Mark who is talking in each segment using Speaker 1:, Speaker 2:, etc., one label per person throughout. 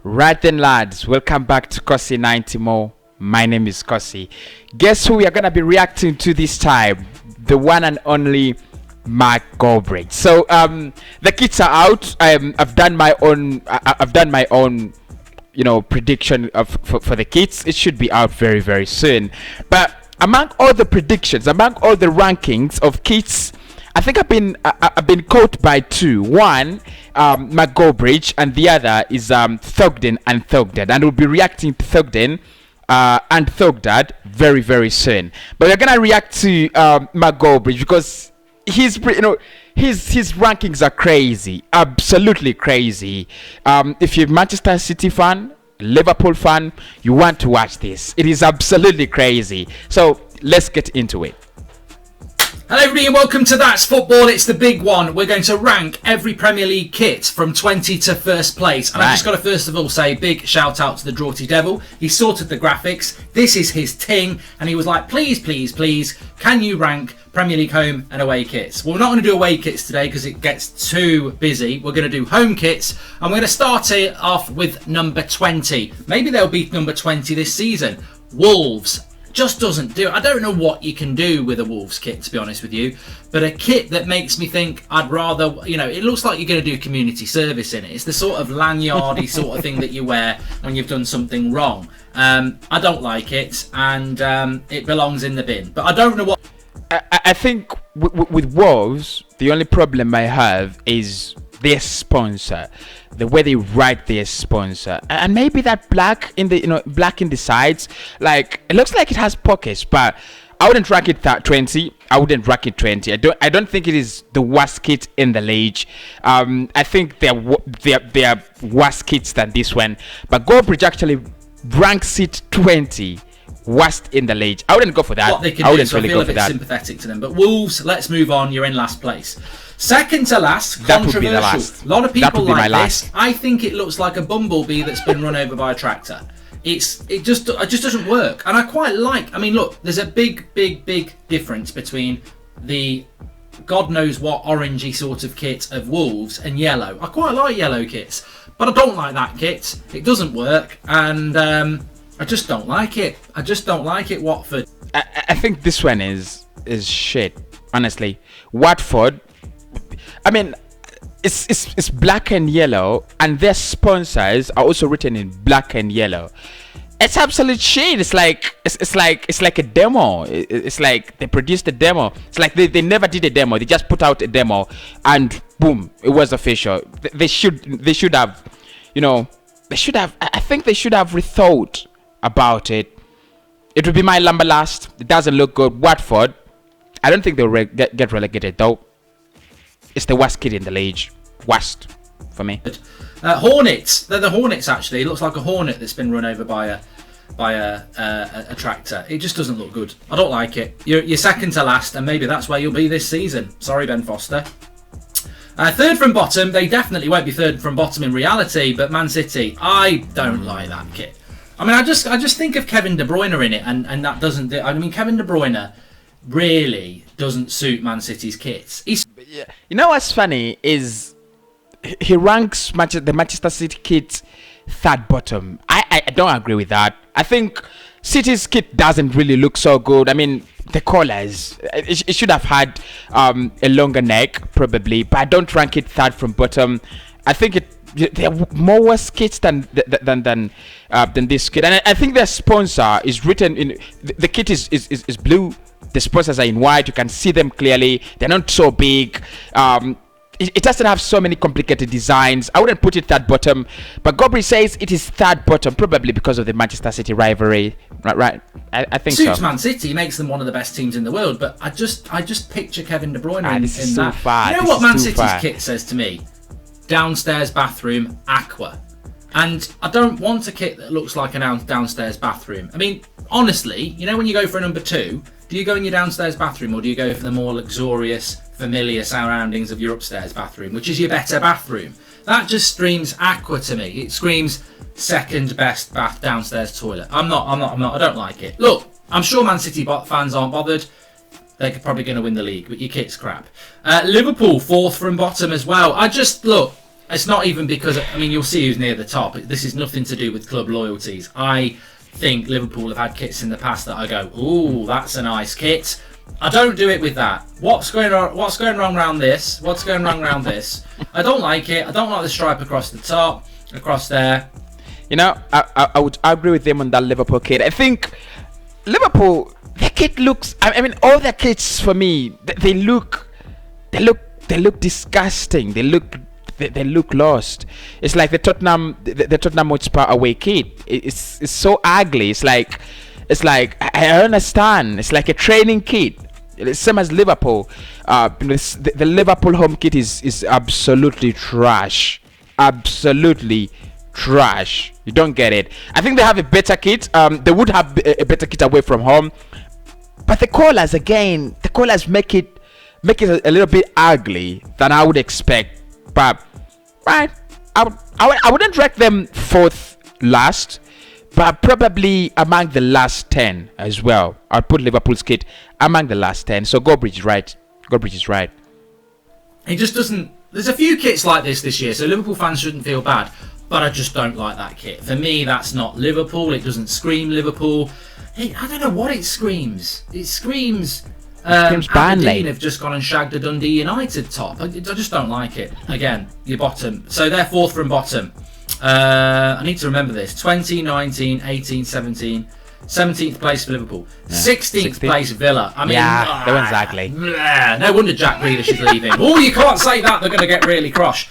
Speaker 1: Right then, lads, welcome back to Cossyz 90 more. My name is Cossyz. Guess who we are gonna be reacting to this time? The one and only Mark Goldbridge. So the kits are out. I've done my own. I've done my own, prediction for the kits. It should be out very very soon. But among all the predictions, among all the rankings of kits, I think I've been caught by two. One, Mark Goldbridge, and the other is Thogden and Thogdad, and we'll be reacting to Thogden and Thogdad very very soon. But we're gonna react to Mark Goldbridge because his rankings are crazy, absolutely crazy. If you're a Manchester City fan, Liverpool fan, you want to watch this. It is absolutely crazy. So let's get into it.
Speaker 2: Hello everybody and welcome to That's Football. It's the big one. We're going to rank every Premier League kit from 20 to first place. And I've just got to first of all say big shout out to the Draughty Devil. He sorted the graphics. This is his ting. And he was like, please, can you rank Premier League home and away kits? Well, we're not going to do away kits today because it gets too busy. We're going to do home kits. And we're going to start it off with number 20. Maybe they'll be number 20 this season. Wolves. Just doesn't do it. I don't know what you can do with a Wolves kit, to be honest with you, but a kit that makes me think I'd rather, it looks like you're going to do community service in it. It's the sort of lanyardy sort of thing that you wear when you've done something wrong. I don't like it, and it belongs in the bin, but I don't know what...
Speaker 1: I think with Wolves, the only problem I have is their sponsor, the way they write their sponsor, and maybe that black in the sides, like it looks like it has pockets, but I wouldn't rank it 20. I wouldn't rank it 20. I don't think it is the worst kit in the league. I think there are worse kits than this one, but Goldbridge actually ranks it 20. Worst in the league. I wouldn't go for that.
Speaker 2: What they can
Speaker 1: I
Speaker 2: do,
Speaker 1: wouldn't
Speaker 2: so
Speaker 1: really
Speaker 2: I feel
Speaker 1: go
Speaker 2: a
Speaker 1: for
Speaker 2: bit
Speaker 1: that.
Speaker 2: sympathetic to them. But Wolves, let's move on. You're in last place. Second to last,
Speaker 1: That would be the
Speaker 2: controversial.
Speaker 1: last.
Speaker 2: A lot of
Speaker 1: That
Speaker 2: people
Speaker 1: would be my
Speaker 2: like
Speaker 1: last.
Speaker 2: this. I think it looks like a bumblebee that's been run over by a tractor. It just doesn't work. And I quite like. I mean, look, there's a big difference between the God knows what orangey sort of kit of Wolves and yellow. I quite like yellow kits, but I don't like that kit. It doesn't work, and I just don't like it. I just don't like it, Watford.
Speaker 1: I think this one is shit, honestly. Watford, I mean, it's black and yellow, and their sponsors are also written in black and yellow. It's absolute shit. It's like a demo. It's like they produced a demo. It's like they never did a demo. They just put out a demo, and boom, it was official. They should have, I think they should have rethought about it. It would be my number last. It doesn't look good. Watford, I don't think they'll get relegated though. It's the worst kid in the league. Worst for me.
Speaker 2: Hornets. They're the Hornets actually. It looks like a hornet that's been run over by a tractor. It just doesn't look good. I don't like it. You're second to last, and maybe that's where you'll be this season. Sorry, Ben Foster. Third from bottom. They definitely won't be third from bottom in reality, but Man City, I don't like that kit. I mean, I just think of Kevin De Bruyne in it, and that doesn't. I mean, Kevin De Bruyne really doesn't suit Man City's kits.
Speaker 1: You know what's funny is he ranks the Manchester City kit third bottom. I don't agree with that. I think City's kit doesn't really look so good. I mean, the collars, it should have had a longer neck probably, but I don't rank it third from bottom. I think there are more worse kits than this kit, and I think their sponsor is written in the kit is blue. The sponsors are in white. You can see them clearly. They're not so big. It doesn't have so many complicated designs. I wouldn't put it third bottom, but Goldbridge says it is third bottom, probably because of the Manchester City rivalry. Right? I think so.
Speaker 2: Suits Man City, makes them one of the best teams in the world, but I just picture Kevin De Bruyne in
Speaker 1: so
Speaker 2: that.
Speaker 1: far.
Speaker 2: You know what Man City's kit says to me? Downstairs bathroom, aqua. And I don't want a kit that looks like a downstairs bathroom. I mean, honestly, when you go for a number 2, do you go in your downstairs bathroom, or do you go for the more luxurious, familiar surroundings of your upstairs bathroom, which is your better bathroom? That just screams aqua to me. It screams second best downstairs toilet. I don't like it. Look, I'm sure Man City fans aren't bothered. They're probably going to win the league, but your kit's crap. Liverpool, fourth from bottom as well. It's not even because, I mean, you'll see who's near the top. This is nothing to do with club loyalties. I think Liverpool have had kits in the past that I go, ooh, that's a nice kit. I don't do it with that. What's going wrong around this? What's going wrong around this? I don't like it. I don't like the stripe across the top, across there.
Speaker 1: You know, I would agree with them on that Liverpool kit. I think Liverpool, their kit looks, I mean, all their kits for me, they look disgusting. They look lost. It's like the Tottenham Hotspur away kit. It's so ugly. It's like I understand. It's like a training kit. It's same as Liverpool. The Liverpool home kit is absolutely trash. Absolutely trash. You don't get it. I think they have a better kit. They would have a better kit away from home. But the colours make it a little bit ugly than I would expect. But right, I wouldn't rank them fourth last, but probably among the last 10 as well. I'd put Liverpool's kit among the last 10. So Goldbridge is right. Goldbridge is right.
Speaker 2: He just doesn't. There's a few kits like this year, so Liverpool fans shouldn't feel bad. But I just don't like that kit. For me, that's not Liverpool. It doesn't scream Liverpool. I don't know what it screams. It screams. Aberdeen have just gone and shagged a Dundee United top. I just don't like it. Again, your bottom. So they're fourth from bottom. I need to remember this. 20, 19, 18, 17. 17th place for Liverpool. 16th place Villa. I mean,
Speaker 1: exactly.
Speaker 2: No wonder Jack Grealish is leaving. Oh, you can't say that. They're going to get really cross.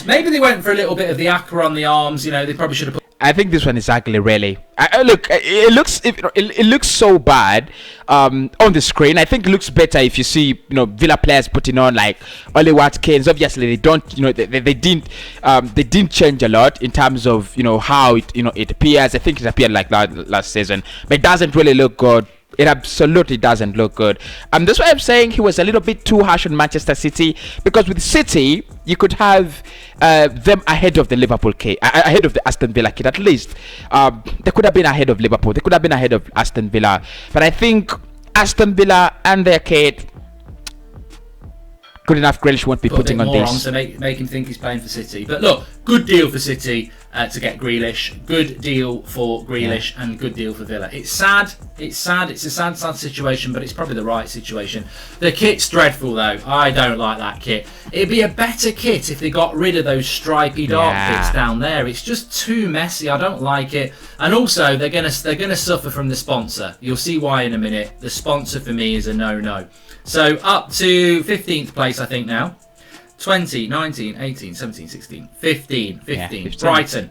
Speaker 2: Maybe they went for a little bit of the aqua on the arms. You know, they probably should have put.
Speaker 1: I think this one is ugly, really. Look, it looks so bad on the screen. I think it looks better if you see, Villa players putting on like Ole Watkins. Obviously, they don't, they didn't change a lot in terms of, how it appears. I think it appeared like that last season, but it doesn't really look good. It absolutely doesn't look good. That's why I'm saying he was a little bit too harsh on Manchester City, because with City you could have them ahead of the Liverpool kit, ahead of the Aston Villa kit at least. They could have been ahead of Liverpool. They could have been ahead of Aston Villa. But I think Aston Villa and their kit, good enough. Grealish won't be putting on this.
Speaker 2: To make him think he's playing for City. But look, good deal for City to get Grealish. Good deal for Grealish and good deal for Villa. It's sad. It's a sad situation, but it's probably the right situation. The kit's dreadful though. I don't like that kit. It'd be a better kit if they got rid of those stripy dark bits down there. It's just too messy. I don't like it. And also they're gonna suffer from the sponsor. You'll see why in a minute. The sponsor for me is a no. So up to 15th place, I think now. 20, 19, 18, 17, 16, 15. 15. Brighton.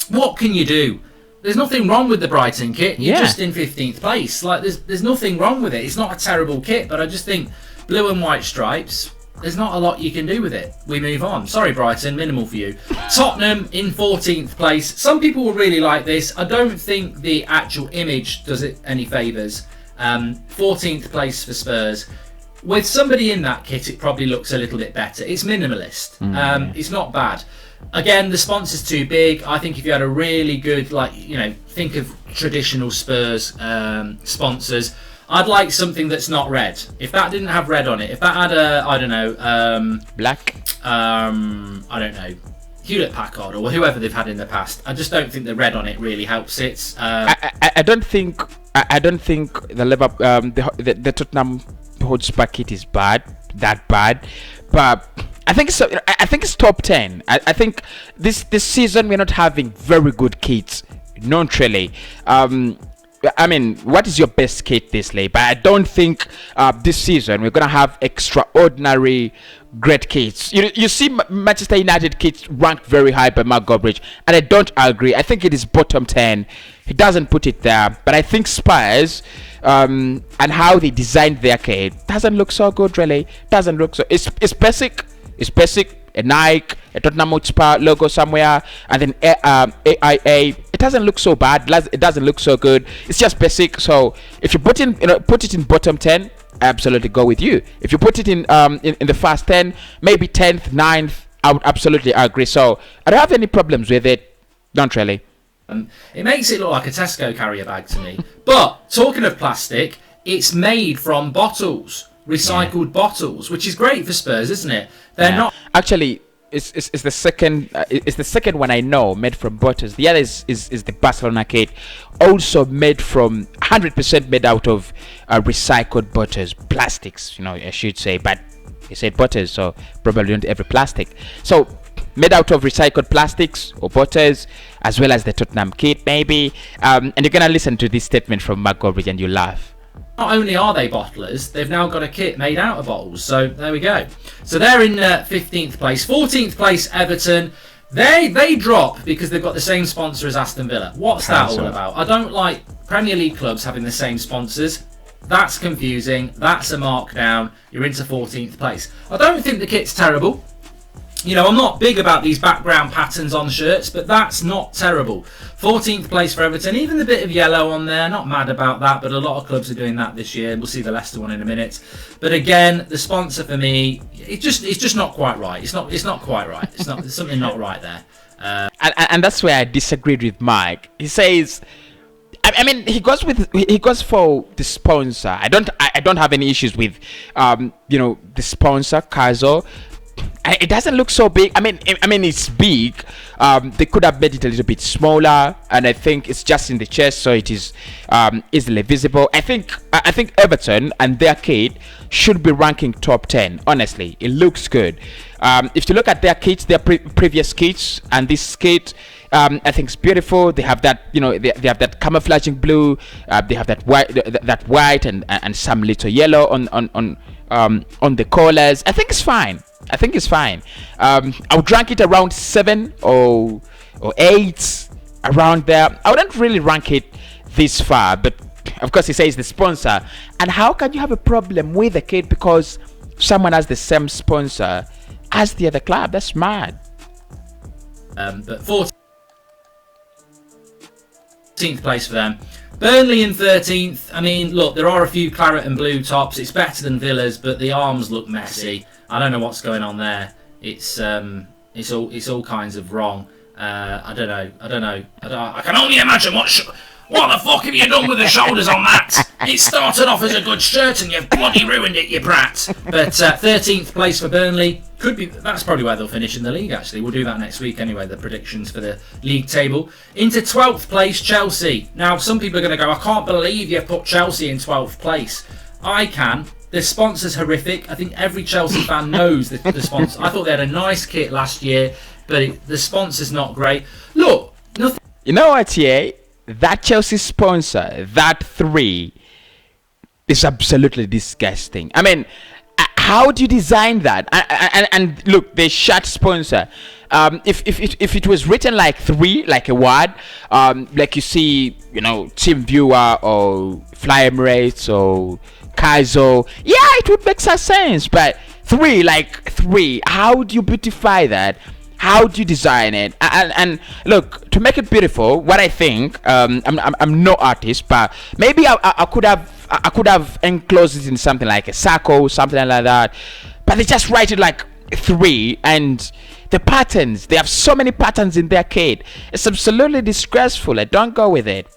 Speaker 2: What can you do? There's nothing wrong with the Brighton kit. You're just in 15th place. Like there's nothing wrong with it. It's not a terrible kit, but I just think blue and white stripes, there's not a lot you can do with it. We move on. Sorry, Brighton, minimal for you. Tottenham in 14th place. Some people will really like this. I don't think the actual image does it any favours. 14th place for Spurs. With somebody in that kit, it probably looks a little bit better. It's minimalist. It's not bad. Again, the sponsor's too big. I think if you had a really good, think of traditional Spurs sponsors. I'd like something that's not red. If that didn't have red on it, if that had
Speaker 1: black.
Speaker 2: I don't know, Hewlett Packard or whoever they've had in the past. I just don't think the red on it really helps it.
Speaker 1: I don't think the Liverpool, the Tottenham Hotspur kit is that bad, but I think it's top 10. I think this season we're not having very good kits, not really. I mean, what is your best kit this late? But I don't think this season we're gonna have extraordinary great kits. You see Manchester United kits ranked very high by Mark Goldbridge, and I don't agree. I think it is bottom 10. He doesn't put it there, but I think Spurs and how they designed their kit doesn't look so good, really. Doesn't look so. It's basic. It's basic. A Nike, a Tottenham Hotspur logo somewhere, and then AIA. It doesn't look so bad. It doesn't look so good. It's just basic. So if you put it in bottom 10, I absolutely go with you. If you put it in the first 10, maybe 10th, 9th, I would absolutely agree. So I don't have any problems with it. Don't really.
Speaker 2: It makes it look like a Tesco carrier bag to me. But talking of plastic, it's made from bottles. Recycled bottles, which is great for Spurs, isn't it? They're not
Speaker 1: actually. is the second. It's the second one I know made from butters. The other is the Barcelona kit, also made from 100% made out of recycled butters, plastics. I should say, but you said butters, so probably not every plastic. So made out of recycled plastics or butters, as well as the Tottenham kit, maybe. And you're gonna listen to this statement from Mark Goldbridge, and you laugh.
Speaker 2: Not only are they bottlers, they've now got a kit made out of bottles. So there we go. So they're in 15th place. 14th place, Everton. They drop because they've got the same sponsor as Aston Villa. What's that all about? I don't like Premier League clubs having the same sponsors. That's confusing. That's a markdown. You're into 14th place. I don't think the kit's terrible. I'm not big about these background patterns on shirts, but that's not terrible. 14th place for Everton, even the bit of yellow on there, not mad about that, but a lot of clubs are doing that this year. We'll see the Leicester one in a minute. But again, the sponsor for me, it's just not quite right. It's not quite right. There's something not right there.
Speaker 1: And that's where I disagreed with Mike. He says, I mean, he goes for the sponsor. I don't have any issues with the sponsor, Cossyz. It doesn't look so big. I mean, it's big. They could have made it a little bit smaller, and I think it's just in the chest, so it is easily visible. I think Everton and their kit should be ranking top 10. Honestly, it looks good. If you look at their kits, their previous kits, and this kit, I think it's beautiful. They have that, they have that camouflaging blue. They have that white and some little yellow on the collars. I think it's fine. I would rank it around 7 or 8, around there. I wouldn't really rank it this far, but of course he says the sponsor. And how can you have a problem with the kit because someone has the same sponsor as the other club? That's mad.
Speaker 2: But 14th place for them. Burnley in 13th. I mean, look, there are a few claret and blue tops. It's better than Villa's, but the arms look messy. I don't know what's going on there. It's all kinds of wrong. I don't know. I can only imagine what the fuck have you done with the shoulders on that? It started off as a good shirt and you've bloody ruined it, you brat. But 13th place for Burnley. That's probably where they'll finish in the league, actually. We'll do that next week anyway, the predictions for the league table. Into 12th place, Chelsea. Now, some people are going to go, I can't believe you put Chelsea in 12th place. I can. The sponsor's horrific. I think every Chelsea fan knows the sponsor. I thought they had a nice kit last year, but the sponsor's not great. Look, nothing.
Speaker 1: You know what, yeah? That Chelsea sponsor, that 3, is absolutely disgusting. I mean, how do you design that? And look, the shirt sponsor. If it was written like 3, like a word, like you see, Team Viewer or Fly Emirates or Kaizo, yeah, it would make some sense. But 3, like 3, how do you beautify that? How do you design it? And look, to make it beautiful, what I think, I'm no artist, but maybe I could have enclosed it in something like a circle, something like that. But they just write it like 3, and the patterns, they have so many patterns in their kit. It's absolutely disgraceful. I don't go with it.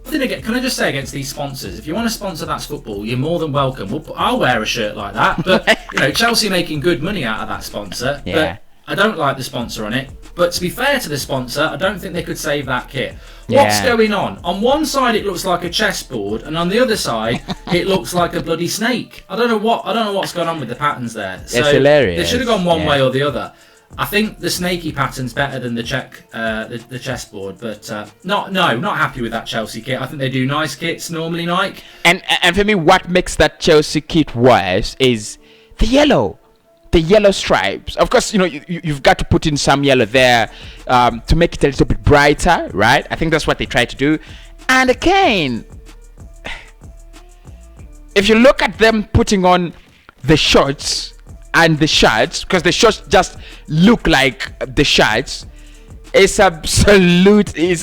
Speaker 2: Can I just say against these sponsors, if you want to sponsor That's Football, you're more than welcome. I'll wear a shirt like that. But Chelsea are making good money out of that sponsor.
Speaker 1: Yeah.
Speaker 2: But I don't like the sponsor on it. But to be fair to the sponsor, I don't think they could save that kit. What's going on? On one side it looks like a chessboard, and on the other side it looks like a bloody snake. I don't know what's going on with the patterns there. So
Speaker 1: it's hilarious.
Speaker 2: They should have gone one way or the other. I think the snaky pattern's better than the chessboard, but not happy with that Chelsea kit. I think they do nice kits normally, Nike.
Speaker 1: And for me, what makes that Chelsea kit worse is the yellow stripes. Of course, you've got to put in some yellow there to make it a little bit brighter, right? I think that's what they try to do. And again, if you look at them putting on the shorts and the shirts, because the shorts just look like the shirts, it's absolutely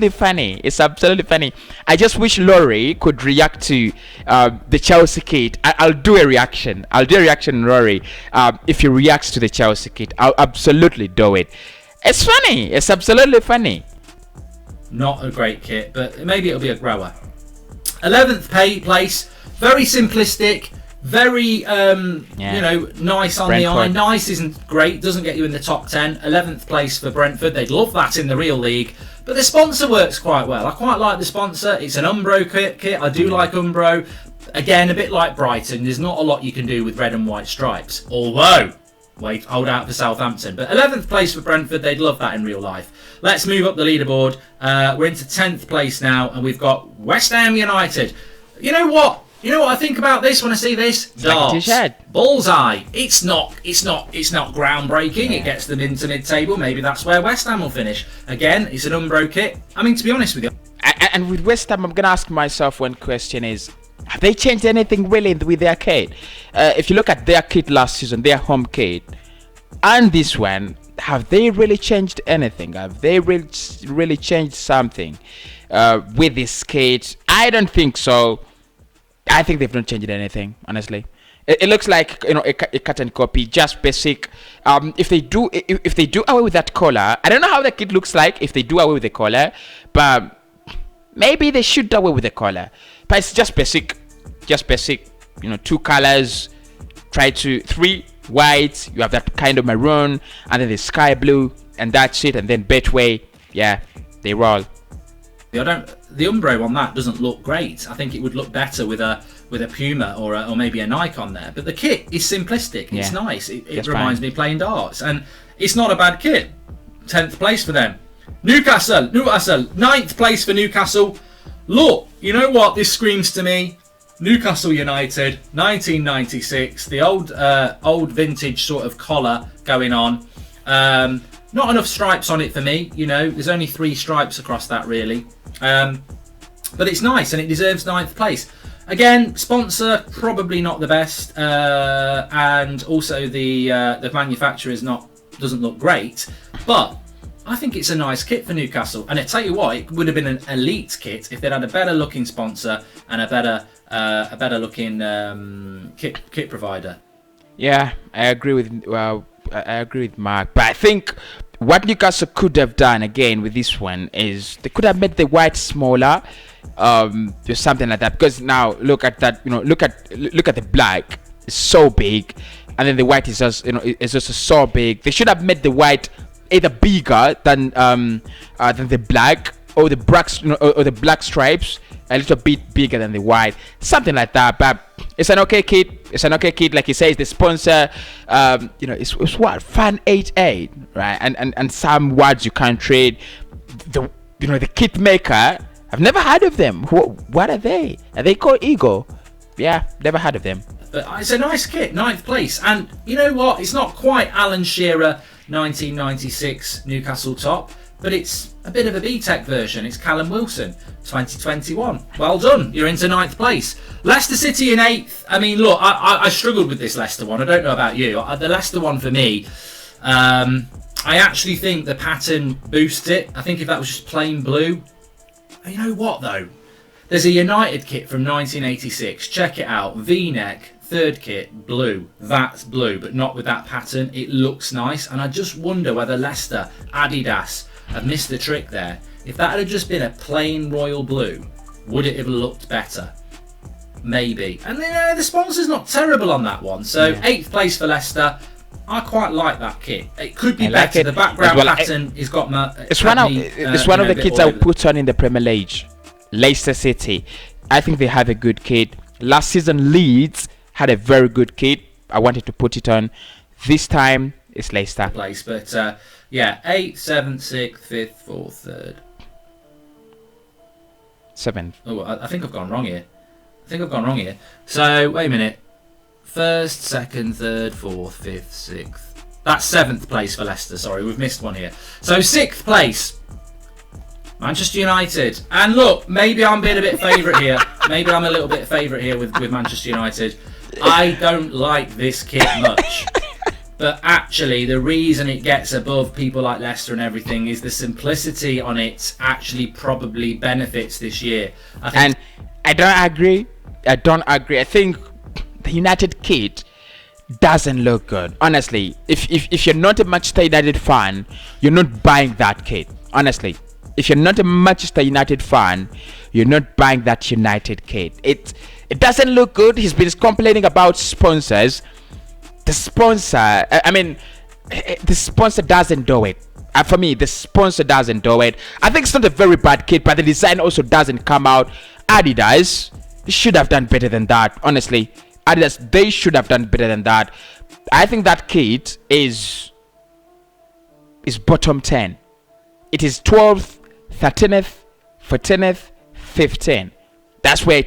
Speaker 1: funny. It's absolutely funny. I just wish Laurie could react to the Chelsea kit. I'll do a reaction, Laurie. If he reacts to the Chelsea kit, I'll absolutely do it. It's funny. It's absolutely funny.
Speaker 2: Not a great kit, but maybe it'll be a grower. 11th place, very simplistic, Very, you know, nice on the eye. Nice isn't great, doesn't get you in the top 10. 11th place for Brentford. They'd love that in the real league. But the sponsor works quite well. I quite like the sponsor. It's an Umbro kit. I do like Umbro. Again, a bit like Brighton. There's not a lot you can do with red and white stripes. Although, wait, hold out for Southampton. But 11th place for Brentford. They'd love that in real life. Let's move up the leaderboard. We're into 10th place now, and we've got West Ham United. You know what? You know what I think about this when I see this? Darts. Bullseye. It's not groundbreaking. Yeah. It gets them into mid-table. Maybe that's where West Ham will finish. Again, it's an Umbro kit. I mean, to be honest with you.
Speaker 1: And with West Ham, I'm going to ask myself one question is, have they changed anything really with their kit? If you look at their kit last season, their home kit, and this one, have they really changed anything? Have they really changed something with this kit? I don't think so. I think they've not changed anything, honestly. It looks like, you know, a cut and copy, just basic. If they do away with that collar, I don't know how the kit looks like if they do away with the collar, but maybe they should do away with the collar. But it's just basic, you know, 2 colors, three whites, you have that kind of maroon, and then the sky blue, and that's it, and then Betway, yeah, they roll.
Speaker 2: The Umbro on that doesn't look great. I think it would look better with a Puma or maybe a Nike on there. But the kit is simplistic. It's nice. It reminds me of playing darts, and it's not a bad kit. 10th place for them. Newcastle, 9th place for Newcastle. Look, you know what? This screams to me. Newcastle United, 1996. The old vintage sort of collar going on. Not enough stripes on it for me. You know, there's only 3 stripes across that really. But it's nice and it deserves 9th place. Again, sponsor probably not the best, and also the manufacturer doesn't look great. But I think it's a nice kit for Newcastle. And I tell you what, it would have been an elite kit if they'd had a better looking sponsor and a better looking kit provider.
Speaker 1: Yeah, I agree with Mark, but I think what Newcastle could have done again with this one is they could have made the white smaller, or something like that. Because now look at that, you know, look at the black, it's so big, and then the white is just, you know, it's just so big. They should have made the white either bigger than the black, or the black, you know, or the black stripes a little bit bigger than the white, something like that. But it's an okay kit. Like he says, the sponsor, you know, it's what, fan 88, right? And some words you can't trade. The kit maker, I've never heard of them. What are they? Are they called Eagle? Yeah, never heard of them.
Speaker 2: But it's a nice kit, 9th place. And you know what? It's not quite Alan Shearer 1996 Newcastle top, but it's a bit of a B-Tech version. It's Callum Wilson 2021. Well done, you're into 9th place. Leicester City in 8th. I mean, look, I struggled with this Leicester one. I don't know about you. The Leicester one for me, I actually think the pattern boosts it. I think if that was just plain blue. You know what though? There's a United kit from 1986. Check it out. V-neck, 3rd kit, blue. That's blue, but not with that pattern. It looks nice, and I just wonder whether Leicester, Adidas, have missed the trick there. If that had just been a plain royal blue, would it have looked better? Maybe. And the sponsor's not terrible on that one. So 8th place for Leicester. I quite like that kit. It could be better. The background pattern has got
Speaker 1: it's one of the kits I would put on in the Premier League. Leicester City, I think they have a good kit. Last season Leeds had a very good kit. I wanted to put it on. This time it's Leicester.
Speaker 2: Place, but yeah, 8th, 7th, 6th, 5th, 4th, 3rd.
Speaker 1: 7th.
Speaker 2: Oh, I think I've gone wrong here. So wait a minute. 1st, 2nd, 3rd, 4th, 5th, 6th. That's 7th place for Leicester. Sorry, we've missed one here. So 6th place, Manchester United. And look, maybe I'm being a bit favourite here. Maybe I'm a little bit favourite here with Manchester United. I don't like this kit much. But actually, the reason it gets above people like Leicester and everything is the simplicity on it actually probably benefits this year.
Speaker 1: And I don't agree. I think the United kit doesn't look good. Honestly, if you're not a Manchester United fan, you're not buying that kit. Honestly, if you're not a Manchester United fan, you're not buying that United kit. It doesn't look good. He's been complaining about sponsors. The sponsor, the sponsor doesn't do it. For me, the sponsor doesn't do it. I think it's not a very bad kit, but the design also doesn't come out. Adidas should have done better than that. Honestly, Adidas, they should have done better than that. I think that kit is bottom 10. It is 12th, 13th, 14th, 15th. That's where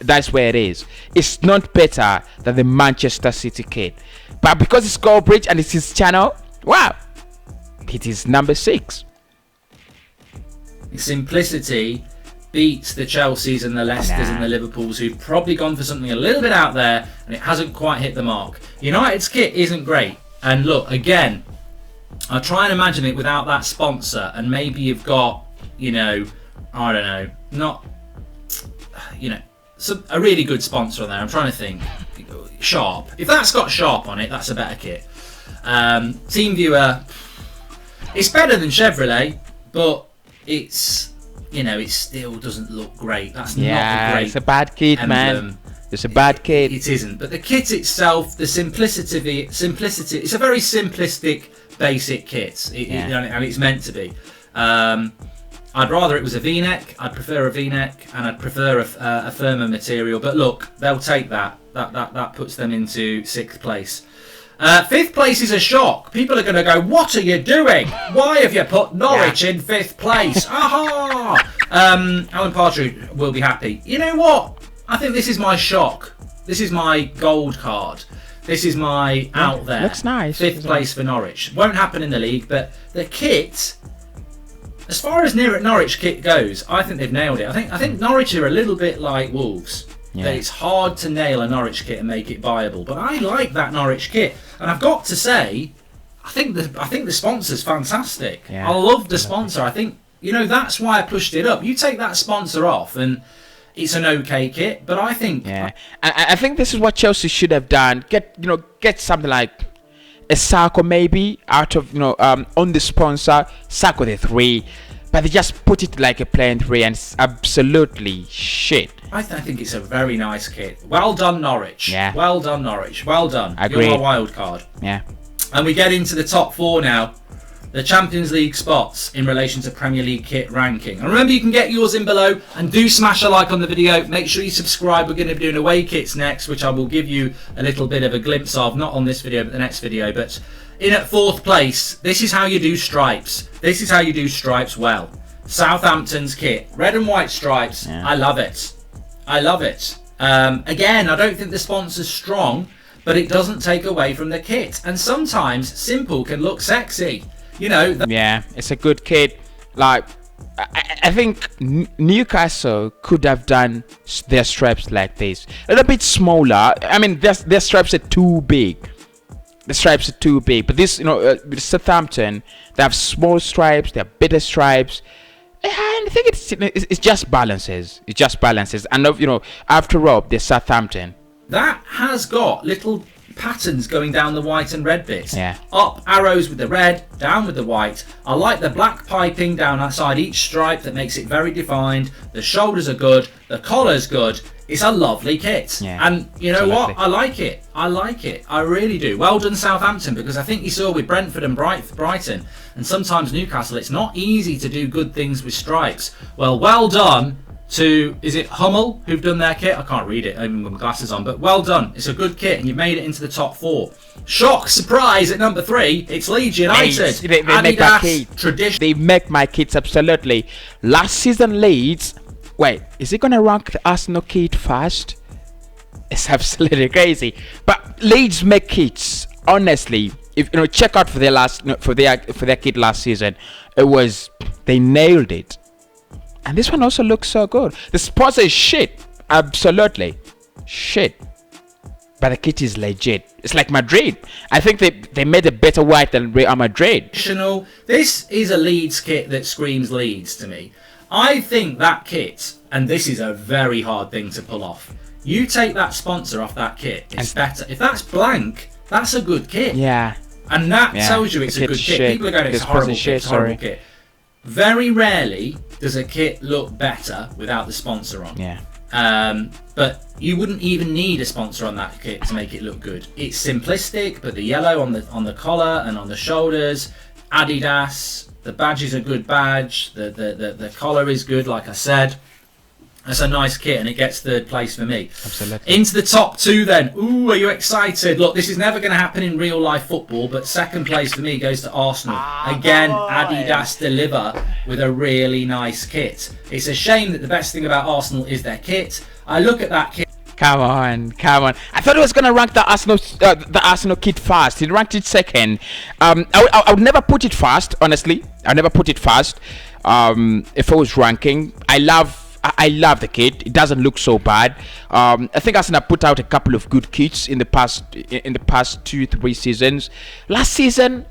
Speaker 1: that's where it is. It's not better than the Manchester City kit, but because it's Goldbridge and it's his channel, wow, it is number 6.
Speaker 2: Simplicity beats the Chelseas and the Leicesters and the Liverpools, who've probably gone for something a little bit out there and it hasn't quite hit the mark. United's kit isn't great, and look again, I try and imagine it without that sponsor, and maybe you've got, I don't know, not, a really good sponsor on there. I'm trying to think. Sharp. If that's got Sharp on it, that's a better kit. TeamViewer, it's better than Chevrolet, but it's, it still doesn't look great. That's not a great.
Speaker 1: It's a bad kit,
Speaker 2: emblem.
Speaker 1: Man. It's a bad kit.
Speaker 2: It isn't. But the kit itself, the simplicity. It's a very simplistic, basic kit, and it's meant to be. I'd rather it was a V-neck. I'd prefer a V-neck, and I'd prefer a firmer material. But look, they'll take that. That puts them into 6th place. 5th place is a shock. People are going to go, "What are you doing? Why have you put Norwich in 5th place?" Aha! Alan Partridge will be happy. You know what? I think this is my shock. This is my gold card. This is my out there.
Speaker 1: Looks nice.
Speaker 2: 5th place for Norwich. Won't happen in the league, but the kit, as far as Norwich kit goes, I think they've nailed it. I think Norwich are a little bit like Wolves. That it's hard to nail a Norwich kit and make it viable. But I like that Norwich kit, and I've got to say, I think the sponsor's fantastic. I love the sponsor. I think that's why I pushed it up. You take that sponsor off, and it's an okay kit. But I think
Speaker 1: I think this is what Chelsea should have done. Get something like a Sacco maybe out of on the sponsor. Sacco the 3. But they just put it like a plain 3, and it's absolutely shit.
Speaker 2: I think it's a very nice kit. Well done, Norwich.
Speaker 1: Yeah.
Speaker 2: Well done, Norwich. Well done.
Speaker 1: Agreed.
Speaker 2: You're my wild card.
Speaker 1: Yeah.
Speaker 2: And we get into the top 4 now. The Champions League spots in relation to Premier League kit ranking. And remember, you can get yours in below, and do smash a like on the video. Make sure you subscribe. We're going to be doing away kits next, which I will give you a little bit of a glimpse of, not on this video, but the next video. But in at 4th place, this is how you do stripes. This is how you do stripes well. Southampton's kit, red and white stripes.
Speaker 1: Yeah.
Speaker 2: I love it. I love it. Again, I don't think the sponsor's strong, but it doesn't take away from the kit. And sometimes simple can look sexy.
Speaker 1: It's a good kit. Like, I think Newcastle could have done their stripes like this, a little bit smaller. I mean, their stripes are too big. The stripes are too big. But this, with Southampton, they have small stripes. They have bigger stripes. I think it's just balances. It just balances. And after all, they're Southampton.
Speaker 2: That has got little patterns going down the white and red bits.
Speaker 1: Yeah.
Speaker 2: Up arrows with the red, down with the white. I like the black piping down outside each stripe that makes it very defined. The shoulders are good. The collar's good. It's a lovely kit.
Speaker 1: Yeah,
Speaker 2: and you know what? I like it. I like it. I really do. Well done, Southampton, because I think you saw with Brentford and Brighton, and sometimes Newcastle, it's not easy to do good things with stripes. Well done to, is it Hummel, who've done their kit? I can't read it, even with my glasses on, but well done. It's a good kit, and you've made it into the top 4. Shock, surprise at number 3, it's Leeds United.
Speaker 1: They make my kit. Tradition. They make my kits, absolutely. Last season, Leeds, wait, is it going to rank the Arsenal kit first? It's absolutely crazy. But Leeds make kits, honestly. If check out for their kit last season, they nailed it. And this one also looks so good. The sponsor is shit, absolutely shit, but the kit is legit. It's like Madrid. I think they made a better white than Real Madrid.
Speaker 2: This is a Leeds kit that screams Leeds to me. I think that kit, and this is a very hard thing to pull off. You take that sponsor off that kit, it's better. If that's blank, that's a good kit.
Speaker 1: Yeah.
Speaker 2: And that tells you it's a good kit. People are going, it's a horrible kit, very rarely does a kit look better without the sponsor on.
Speaker 1: Yeah.
Speaker 2: But you wouldn't even need a sponsor on that kit to make it look good. It's simplistic, but the yellow on the collar and on the shoulders, Adidas. The badge is a good badge. The collar is good, like I said. That's a nice kit, and it gets third place for me.
Speaker 1: Absolutely.
Speaker 2: Into the top two then. Ooh, are you excited? Look, this is never going to happen in real life football, but second place for me goes to Arsenal. Again, Adidas deliver with a really nice kit. It's a shame that the best thing about Arsenal is their kit. I look at that kit.
Speaker 1: Come on. I thought it was gonna rank the Arsenal kit first. It ranked it second. I would never put it first, honestly. I would never put it first. If I was ranking, I love the kit. It doesn't look so bad. I think Arsenal put out a couple of good kits in the past 2-3 seasons. Last season,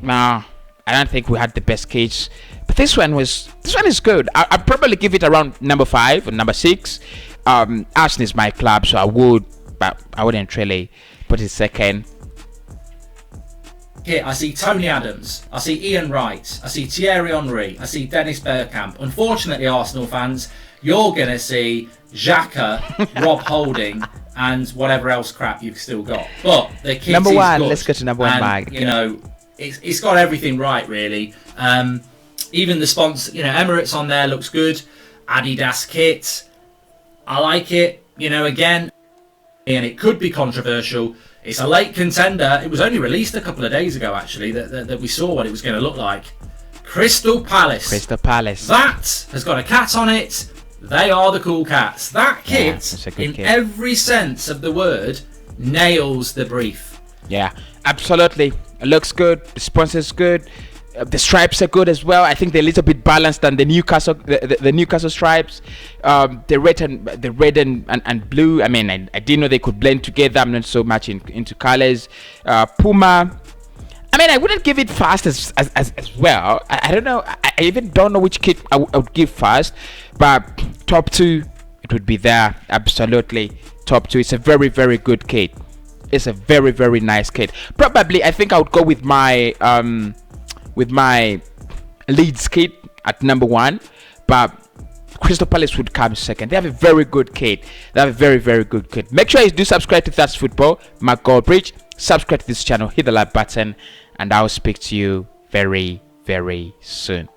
Speaker 1: nah, I don't think we had the best kits. But this one is good. I'd probably give it around number 5 or number 6. Arsenal is my club, so I wouldn't really put it second.
Speaker 2: Here, I see Tony Adams, I see Ian Wright, I see Thierry Henry, I see Dennis Bergkamp. Unfortunately, Arsenal fans, you're going to see Xhaka, Rob Holding, and whatever else crap you've still got. But the kit
Speaker 1: number
Speaker 2: is
Speaker 1: one,
Speaker 2: good.
Speaker 1: let's go to number one, Mike.
Speaker 2: You know, it's got everything right, really. Even the sponsor, Emirates on there looks good. Adidas kit, I like it. Again, and it could be controversial. It's a late contender. It was only released a couple of days ago, actually, that we saw what it was going to look like. Crystal Palace. That has got a cat on it. They are the cool cats. That kit, in every sense of the word, nails the brief.
Speaker 1: Yeah, absolutely. It looks good. The sponsor's good. The stripes are good as well. I think they're a little bit balanced than the Newcastle stripes. The red and blue. I mean, I didn't know they could blend together. I'm not so much into colors. Puma. I mean, I wouldn't give it fast as well. I don't know. I even don't know which kit I would give fast. But top 2, it would be there. Absolutely, top 2. It's a very, very good kit. It's a very, very nice kit. Probably, I think I would go with my Leeds kit at number 1, but Crystal Palace would come second. They have a very good kit. They have a very, very good kit. Make sure you do subscribe to That's Football. Mark Goldbridge. Subscribe to this channel. Hit the like button, and I'll speak to you very, very soon.